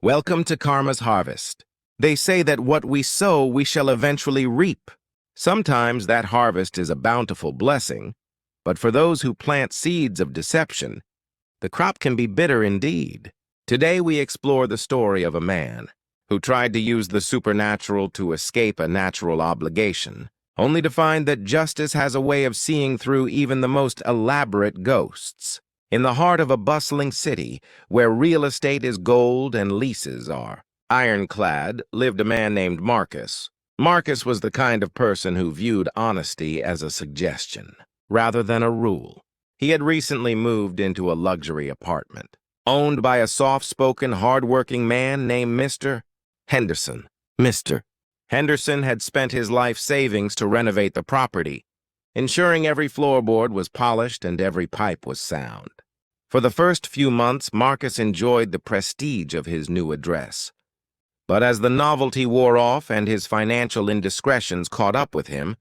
Welcome to Karma's Harvest. They say that what we sow, we shall eventually reap. Sometimes that harvest is a bountiful blessing, but for those who plant seeds of deception, the crop can be bitter indeed. Today we explore the story of a man who tried to use the supernatural to escape a natural obligation, only to find that justice has a way of seeing through even the most elaborate ghosts. In the heart of a bustling city, where real estate is gold and leases are ironclad, lived a man named Marcus. Marcus was the kind of person who viewed honesty as a suggestion, rather than a rule. He had recently moved into a luxury apartment, owned by a soft-spoken, hard-working man named Mr. Henderson. Mr. Henderson had spent his life savings to renovate the property, ensuring every floorboard was polished and every pipe was sound. For the first few months, Marcus enjoyed the prestige of his new address. But as the novelty wore off and his financial indiscretions caught up with him,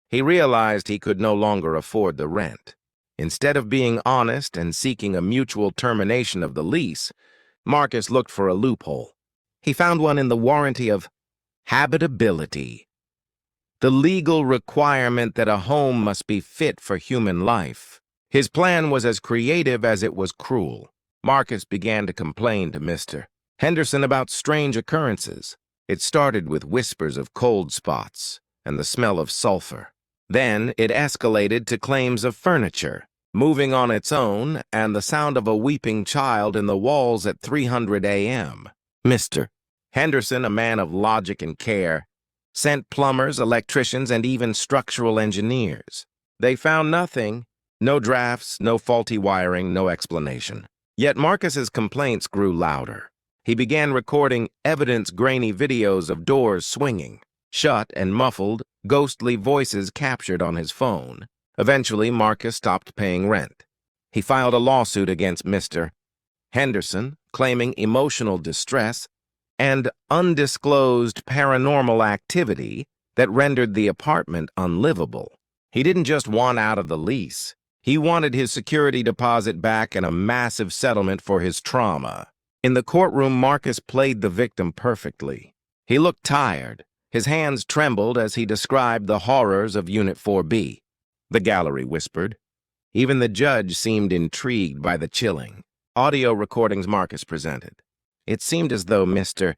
he realized he could no longer afford the rent. Instead of being honest and seeking a mutual termination of the lease, Marcus looked for a loophole. He found one in the warranty of habitability, the legal requirement that a home must be fit for human life. His plan was as creative as it was cruel. Marcus began to complain to Mr. Henderson about strange occurrences. It started with whispers of cold spots and the smell of sulfur. Then it escalated to claims of furniture moving on its own and the sound of a weeping child in the walls at 300 a.m. Mr. Henderson, a man of logic and care, sent plumbers, electricians, and even structural engineers. They found nothing. No drafts, no faulty wiring, no explanation. Yet Marcus's complaints grew louder. He began recording evidence-grainy videos of doors swinging, shut and muffled, ghostly voices captured on his phone. Eventually, Marcus stopped paying rent. He filed a lawsuit against Mr. Henderson, claiming emotional distress and undisclosed paranormal activity that rendered the apartment unlivable. He didn't just want out of the lease. He wanted his security deposit back and a massive settlement for his trauma. In the courtroom, Marcus played the victim perfectly. He looked tired. His hands trembled as he described the horrors of Unit 4B. The gallery whispered. Even the judge seemed intrigued by the chilling audio recordings Marcus presented. It seemed as though Mr.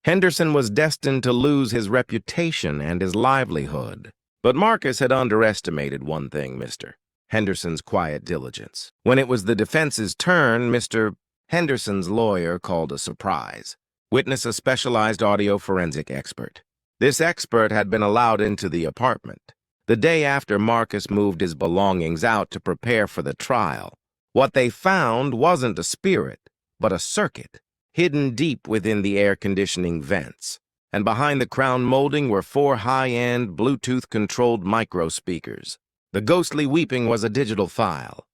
Henderson was destined to lose his reputation and his livelihood. But Marcus had underestimated one thing, Mr. Henderson's quiet diligence. When it was the defense's turn, Mr. Henderson's lawyer called a surprise. Witness a specialized audio forensic expert. This expert had been allowed into the apartment the day after Marcus moved his belongings out to prepare for the trial. What they found wasn't a spirit, but a circuit, hidden deep within the air conditioning vents. And behind the crown molding were 4 high-end, Bluetooth-controlled micro-speakers. The ghostly weeping was a digital file,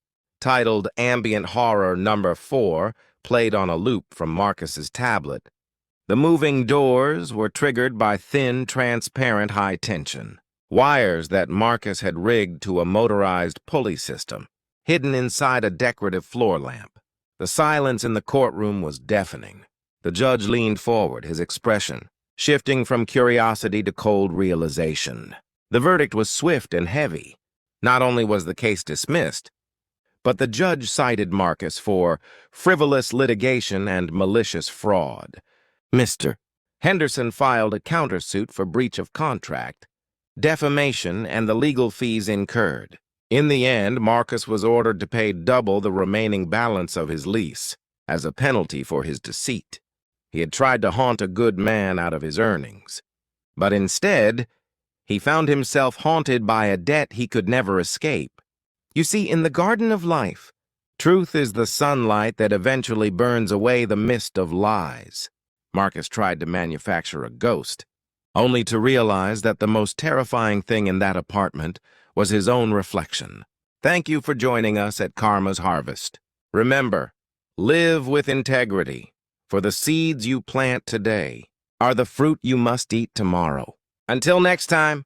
titled Ambient Horror Number 4, played on a loop from Marcus's tablet. The moving doors were triggered by thin, transparent high tension wires that Marcus had rigged to a motorized pulley system, hidden inside a decorative floor lamp. The silence in the courtroom was deafening. The judge leaned forward, his expression shifting from curiosity to cold realization. The verdict was swift and heavy. Not only was the case dismissed, but the judge cited Marcus for frivolous litigation and malicious fraud. Mr. Henderson filed a countersuit for breach of contract, defamation, and the legal fees incurred. In the end, Marcus was ordered to pay double the remaining balance of his lease as a penalty for his deceit. He had tried to haunt a good man out of his earnings, but instead, he found himself haunted by a debt he could never escape. You see, in the garden of life, truth is the sunlight that eventually burns away the mist of lies. Marcus tried to manufacture a ghost, only to realize that the most terrifying thing in that apartment was his own reflection. Thank you for joining us at Karma's Harvest. Remember, live with integrity, for the seeds you plant today are the fruit you must eat tomorrow. Until next time.